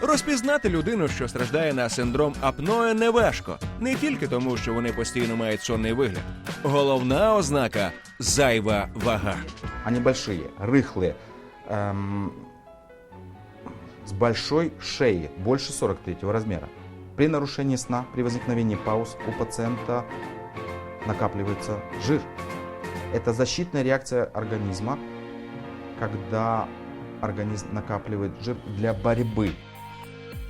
Розпізнати людину, що страждає на синдром апноe, неважко. Не тільки тому, що вони постійно мають сонний вигляд. Головна ознака – зайва вага. Они большие, рыхлые, с большой шеей, больше 43 размера. При нарушении сна, при возникновении пауз у пациента накапливается жир. Это защитная реакция организма, когда организм накапливает жир для борьбы.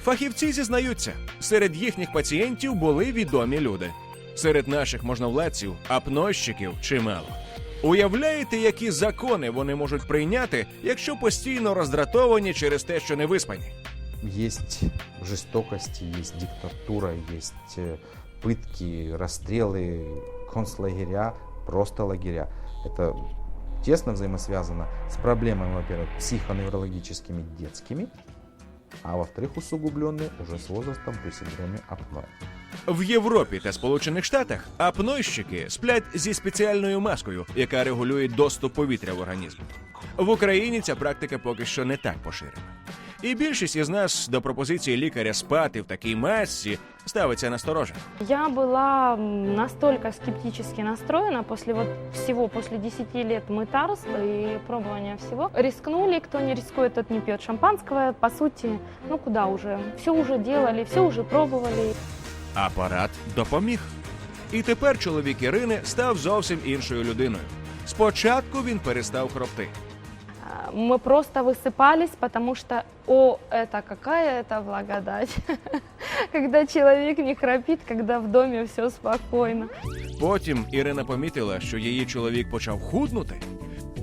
Фахівці зізнаються, серед їхніх пацієнтів були відомі люди. Серед наших можновладців, апнойщиків чимало. Уявляєте, які закони вони можуть прийняти, якщо постійно роздратовані через те, що не виспані? Есть жестокость, есть диктатура, есть пытки, расстрелы, концлагеря, просто лагеря. Это тесно взаимосвязано с проблемами, во-первых, психоневрологическими детскими, а во-вторых, усугубленные уже с возрастом при синдроме апноэ. В Європі та Сполучених Штатах апнойщики сплять зі спеціальною маскою, яка регулює доступ повітря в організм. В Україні ця практика поки що не так поширена. І більшість із нас до пропозиції лікаря спати в такій масці ставиться насторожено. Я была настолько скептически настроена после всего, после 10 лет мытарства и пробования всего. Рискнули, кто не рискует, тот не пьет шампанского. По сути, ну куда уже, все уже делали, все уже пробовали. Апарат допоміг. І тепер чоловік Ірини став зовсім іншою людиною. Спочатку він перестав хропти. Мы просто высыпались, потому что, это какая это благодать, когда человек не храпит, когда в доме все спокойно. Потім Ірина помітила, що її чоловік почав худнути.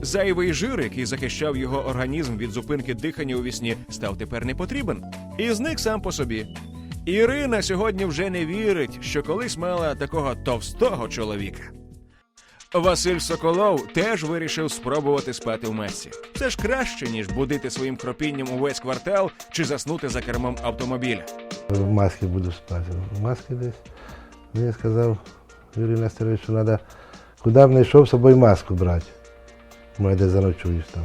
Зайвий жир, який захищав його організм від зупинки дихання у вісні, став тепер не потрібен. І зник сам по собі. Ірина сьогодні вже не вірить, що колись мала такого товстого чоловіка. Василь Соколов теж вирішив спробувати спати в масці. Це ж краще, ніж будити своїм хропінням увесь квартал чи заснути за кермом автомобіля. В масці буду спати. В масці десь. Мені сказав Юрій Нестерович, що треба, куди б не йшов, з собою маску брати. Може, де заночуєш там.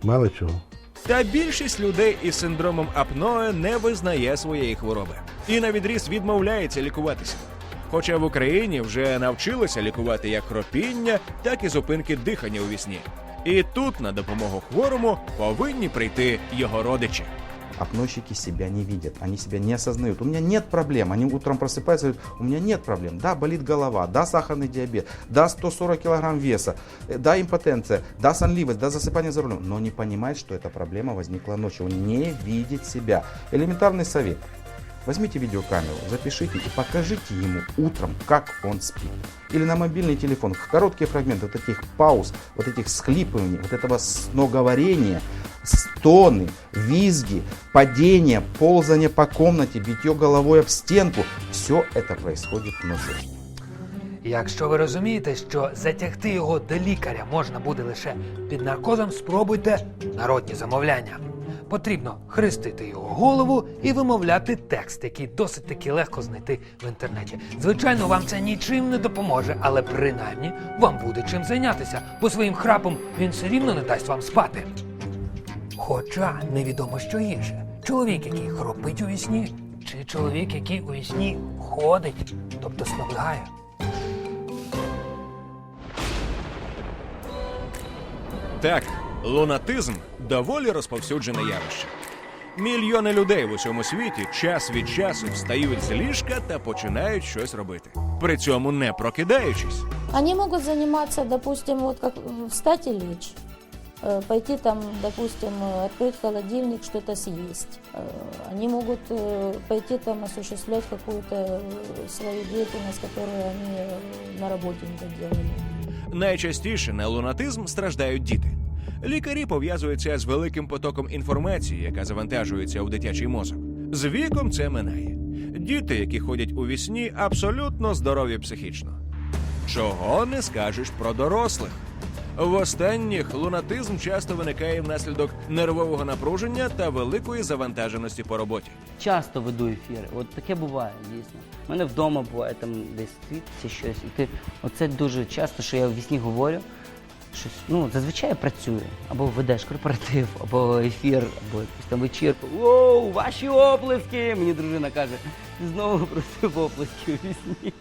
Мало чого. Та більшість людей із синдромом апноe не визнає своєї хвороби. І навідріз відмовляється лікуватися. Хоча в Україні вже навчилися лікувати як хропіння, так і зупинки дихання у вісні. І тут на допомогу хворому повинні прийти його родичі. Апнойщики себя не видят, они себя не осознают. У меня нет проблем. Они утром просыпаются и говорят, у меня нет проблем. Да, болит голова, да, сахарный диабет, да, 140 килограмм веса, да, импотенция, да, сонливость, да, засыпание за рулем. Но не понимает, что эта проблема возникла ночью. Он не видит себя. Элементарный совет. Возьмите видеокамеру, запишите и покажите ему утром, как он спит. Или на мобильный телефон, короткие фрагменты вот этих пауз, вот этих схлипываний, вот этого сноговорения, стоны, визги, падения, ползание по комнате, битье головой об стенку. Все это происходит ночью. Якщо ви розумієте, що затягти його до лікаря можна буде лише під наркозом, спробуйте народні замовляння. Потрібно хрестити його голову і вимовляти текст, який досить таки легко знайти в інтернеті. Звичайно, вам це нічим не допоможе, але принаймні вам буде чим зайнятися, бо своїм храпом він все рівно не дасть вам спати. Хоча невідомо, що гірше. Чоловік, який хропить у вісні, чи чоловік, який у вісні ходить, тобто сновигає. Так, лунатизм – доволі розповсюджене явище. Мільйони людей в усьому світі час від часу встають з ліжка та починають щось робити. При цьому не прокидаючись. Они могут заниматься, допустим, вот как встать и лечь, пойти там, допустим, открыть холодильник, что-то съесть. Они могут пойти там осуществлять какую-то свою деятельность, которую они на работе не доделали. Найчастіше на лунатизм страждають діти. Лікарі пов'язуються з великим потоком інформації, яка завантажується у дитячий мозок. З віком це минає. Діти, які ходять у вісні, абсолютно здорові психічно. Чого не скажеш про дорослих? В останніх лунатизм часто виникає внаслідок нервового напруження та великої завантаженості по роботі. Часто веду ефіри, от таке буває, дійсно. У мене вдома буває там десь твіт чи щось. І оце дуже часто, що я в вісні говорю, щось, ну, зазвичай я працюю, або ведеш корпоратив, або ефір, або якусь там вечірку. Воу, ваші оплески! Мені дружина каже, знову просив оплески у вісні.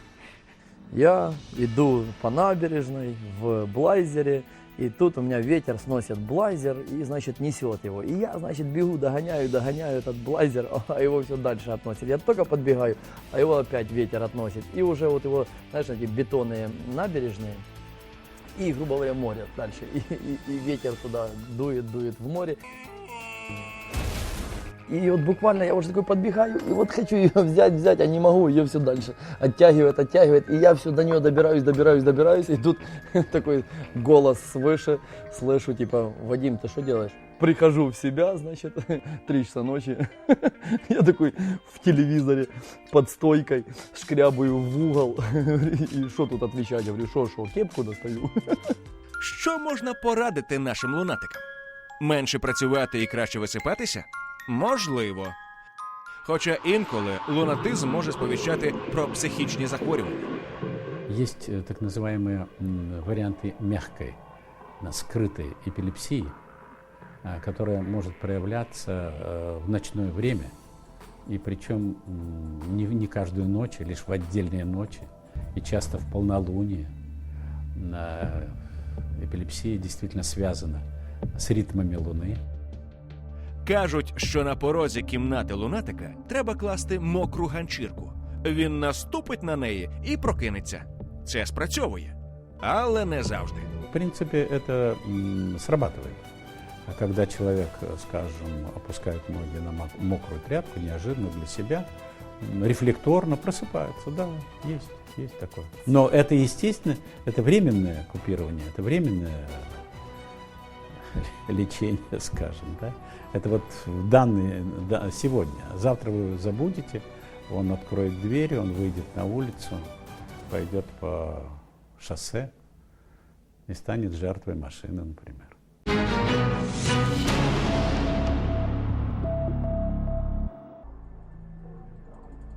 Я иду по набережной в блайзере, и тут у меня ветер сносит блайзер и, значит, несет его. И я, значит, бегу, догоняю этот блайзер, а его все дальше относит. Я только подбегаю, а его опять ветер относит. И уже вот его, знаешь, эти бетонные набережные, и, грубо говоря, море дальше. И ветер туда дует в море. И вот буквально я уже такой подбегаю, и вот хочу ее взять, а не могу, ее все дальше оттягивает, и я все до нее добираюсь, и тут такой голос свыше, слышу, типа, Вадим, ты что делаешь? Прихожу в себя, значит, 3 часа ночи, я такой в телевизоре под стойкой шкрябаю в угол, и что тут отвечать, говорю, что, кепку достаю. Що можна порадити нашим лунатикам? Менше працювати і краще висипатися? Можливо. Хоча інколи лунатизм може сповіщати про психічні захворювання. Есть так называемые варианты мягкой, скрытой эпилепсии, которая может проявляться в ночное время, и причем не каждую ночь, а лишь в отдельные ночи, и часто в полнолуние. Эпилепсия действительно связана с ритмами Луны. Кажуть, що на порозі кімнати лунатика треба класти мокру ганчірку. Він наступить на неї і прокинеться. Це спрацьовує. Але не завжди. В принципе, это срабатывает. А когда человек, скажем, опускает ноги на мокрую тряпку, неожиданно для себя, рефлекторно просыпается. Да, есть такое. Но это, естественно, это временное купирование, это временное лечение, скажем, да. Это вот сегодня. Завтра вы забудете, он откроет дверь, он выйдет на улицу, пойдет по шоссе и станет жертвой машины, например.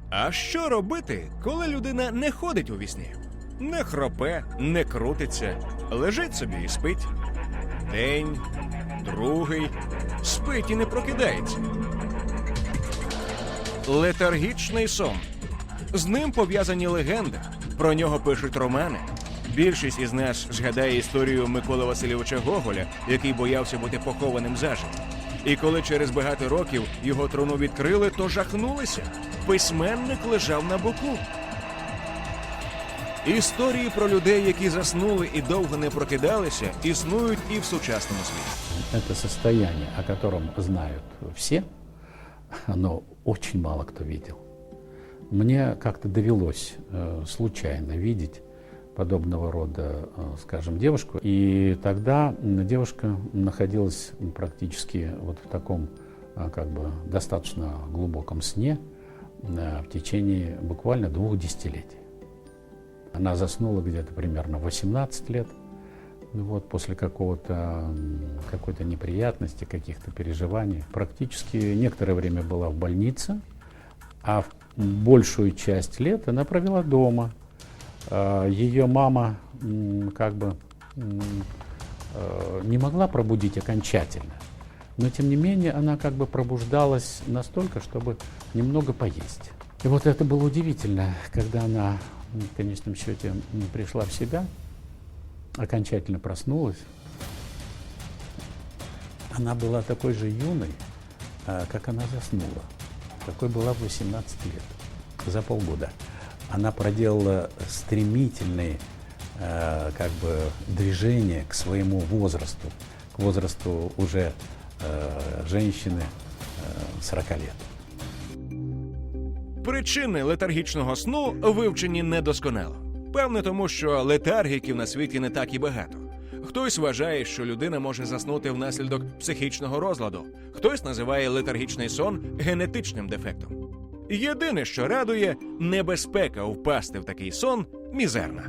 А що робити, коли людина не ходить у вісні? Не хропе, не крутиться, лежить собі і спить. День, другий, спить і не прокидається. Летаргічний сон. З ним пов'язані легенди, про нього пишуть романи. Більшість із нас згадає історію Миколи Васильовича Гоголя, який боявся бути похованим заживо. І коли через багато років його труну відкрили, то жахнулися. Письменник лежав на боку. Історії про людей, які заснули і довго не прокидалися, існують і в сучасному світі. Это состояние, о котором знают все, но очень мало кто видел. Мне как-то довелось случайно видеть подобного рода, скажем, девушку. И тогда девушка находилась практически вот в таком, как бы, достаточно глубоком сне в течение буквально 2 десятилетий. Она заснула где-то примерно 18 лет. Вот после какой-то неприятности, каких-то переживаний. Практически некоторое время была в больнице, а большую часть лет она провела дома. Ее мама как бы не могла пробудить окончательно, но тем не менее она как бы пробуждалась настолько, чтобы немного поесть. И вот это было удивительно, когда она в конечном счете пришла в себя, окончательно проснулась. Она была такой же юной, как она заснула. Такой была в 18 лет, за полгода. Она проделала стремительные как бы движения к своему возрасту, к возрасту уже женщины 40 лет. Причини летаргічного сну вивчені недосконало. Певне тому, що летаргіків на світі не так і багато. Хтось вважає, що людина може заснути внаслідок психічного розладу. Хтось називає летаргічний сон генетичним дефектом. Єдине, що радує, небезпека впасти в такий сон мізерна.